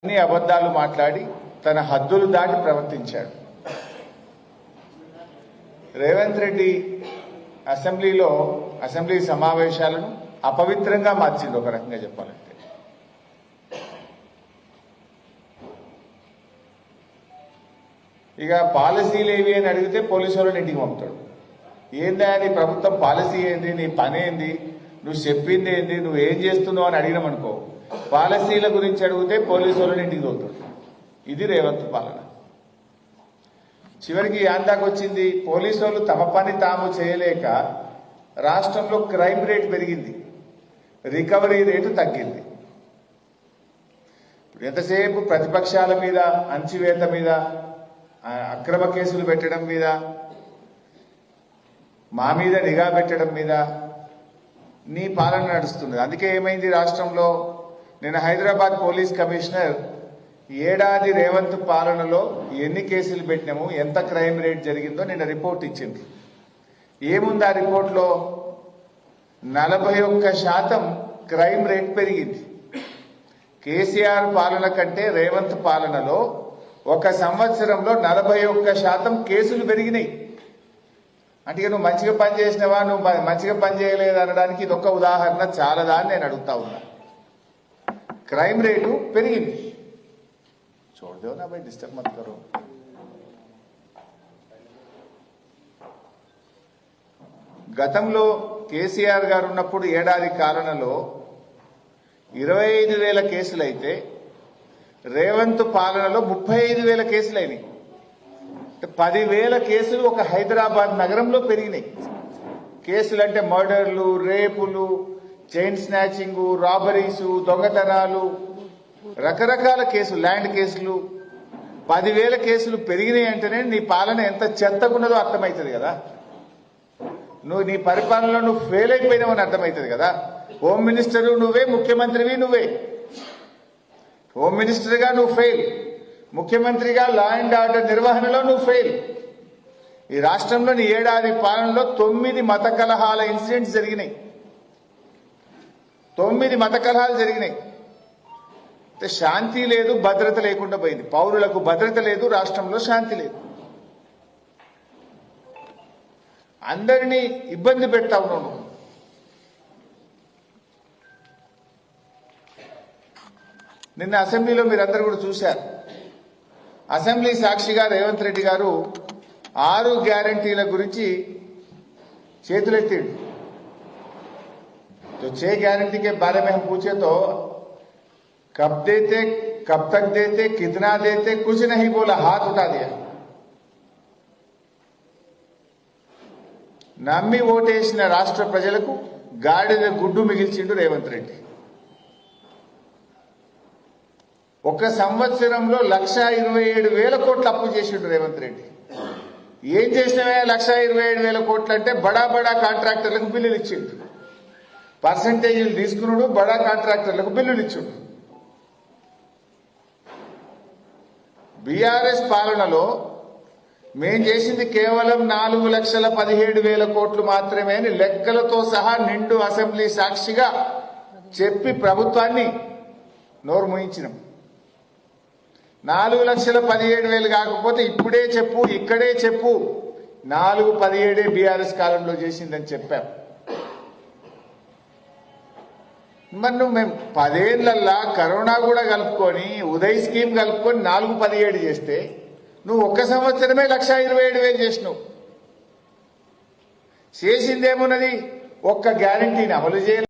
అన్ని అబద్ధాలు మాట్లాడి తన హద్దులు దాటి ప్రవర్తించాడు. రేవంత్ రెడ్డి అసెంబ్లీ సమావేశాలను అపవిత్రంగా మార్చింది. ఒక రకంగా చెప్పాలంటే ఇక పాలసీలు ఏవి అని అడిగితే పోలీసు వాళ్ళని ఇంటికి పంపుతాడు. ఏందా నీ ప్రభుత్వం పాలసీ ఏంది, నీ పని ఏంది, నువ్వు చెప్పింది ఏంది, నువ్వు ఏం చేస్తున్నావు అని అడిగినామనుకో, పాలసీల గురించి అడిగితే పోలీసు వాళ్ళని ఇంటికి తోలుతాడు. ఇది రేవంత్ పాలన. చివరికి యాందాకు వచ్చింది, పోలీసు వాళ్ళు తమ పని తాము చేయలేక రాష్ట్రంలో క్రైమ్ రేట్ పెరిగింది, రికవరీ రేటు తగ్గింది. ఎంతసేపు ప్రతిపక్షాల మీద అణచివేత మీద, అక్రమ కేసులు పెట్టడం మీద, మా మీద నిఘా పెట్టడం మీద నీ పాలన నడుస్తుంది. అందుకే ఏమైంది రాష్ట్రంలో, నిన్న హైదరాబాద్ పోలీస్ కమిషనర్ ఏడాది రేవంత్ పాలనలో ఎన్ని కేసులు పెట్టినాము, ఎంత క్రైమ్ రేట్ జరిగిందో నిన్న రిపోర్ట్ ఇచ్చింది. ఏముంది ఆ రిపోర్ట్లో? 41% క్రైమ్ రేట్ పెరిగింది. కేసీఆర్ పాలన కంటే రేవంత్ పాలనలో ఒక సంవత్సరంలో 41% కేసులు పెరిగినాయి. అంటే నువ్వు మంచిగా పని చేసినవా, నువ్వు మంచిగా పని చేయలేదు అనడానికి ఇదొక ఉదాహరణ చాలదా అని నేను అడుగుతా ఉన్నా. క్రైమ్ రేటు పెరిగింది. చూడదేవు నా భయ్, డిస్టర్బ్ మత్ కరో. గతంలో కేసీఆర్ గారు ఉన్నప్పుడు ఏడాది కాలంలో 25,000 కేసులు అయితే రేవంత్ పాలనలో 35,000 కేసులు అయినాయి. 10,000 కేసులు ఒక హైదరాబాద్ నగరంలో పెరిగినాయి. కేసులు అంటే మర్డర్లు, రేపులు, చైన్ స్నాచింగ్, రాబరీసు, దొంగతనాలు, రకరకాల కేసులు, ల్యాండ్ కేసులు, 10,000 కేసులు పెరిగినాయి అంటేనే నీ పాలన ఎంత చెత్తగున్నదో అర్థమవుతుంది కదా. నీ పరిపాలనలో నువ్వు ఫెయిల్ అయిపోయినావని అర్థమవుతుంది కదా. హోమ్ మినిస్టరు నువ్వే, ముఖ్యమంత్రివి నువ్వే. హోమ్ మినిస్టర్గా నువ్వు ఫెయిల్, ముఖ్యమంత్రిగా లా అండ్ ఆర్డర్ నిర్వహణలో నువ్వు ఫెయిల్. ఈ రాష్ట్రంలోని ఏడాది పాలనలో 9 మత కలహాల ఇన్సిడెంట్స్ జరిగినాయి. 9 మత కలహాలు జరిగినాయి. శాంతి లేదు, భద్రత లేకుండా పోయింది. పౌరులకు భద్రత లేదు, రాష్ట్రంలో శాంతి లేదు. అందరినీ ఇబ్బంది పెడతా ఉన్నావు. నిన్న అసెంబ్లీలో మీరందరూ కూడా చూశారు. అసెంబ్లీ సాక్షిగా రేవంత్ రెడ్డి గారు 6 గ్యారంటీల గురించి చేతులెత్తిండు. तो 6 गारंटी के बारे में हम पूछे तो कब देते, कब तक देते, कितना देते, कुछ नहीं बोला, हाथ उठा दिया. నమ్మి ఓటేసిన రాష్ట్ర ప్రజలకు గాడిద గుడ్డు మిగిల్చిండు రేవంత్ రెడ్డి. ఒక సంవత్సరంలో 1,27,000 కోట్లు అప్పు చేసిండు రేవంత్ రెడ్డి. ఏం చేసినవే 1,27,000 కోట్లు అంటే బడా కాంట్రాక్టర్లకు బిల్లులు ఇచ్చిండు, పర్సంటేజీలు తీసుకున్నాడు, బడా కాంట్రాక్టర్లకు బిల్లులు ఇచ్చిండు. బీఆర్ఎస్ పాలనలో మేం చేసింది కేవలం 4,17,000 కోట్లు మాత్రమే అని లెక్కలతో సహా నిండు అసెంబ్లీ సాక్షిగా చెప్పి ప్రభుత్వాన్ని నోరు మూయించినాం. 4,17,000 కాకపోతే ఇప్పుడే చెప్పు, ఇక్కడే చెప్పు, 4,17 బీఆర్ఎస్ కాలంలో చేసిందని చెప్పాం. మరి నువ్వు మేము 10 ఏళ్లల్లా కరోనా కూడా కలుపుకొని, ఉదయ్ స్కీమ్ కలుపుకొని 4,17 చేస్తే నువ్వు ఒక్క సంవత్సరమే 1,27,000 చేసినావు. చేసిందేమున్నది? ఒక్క గ్యారంటీని అమలు చేయాలి.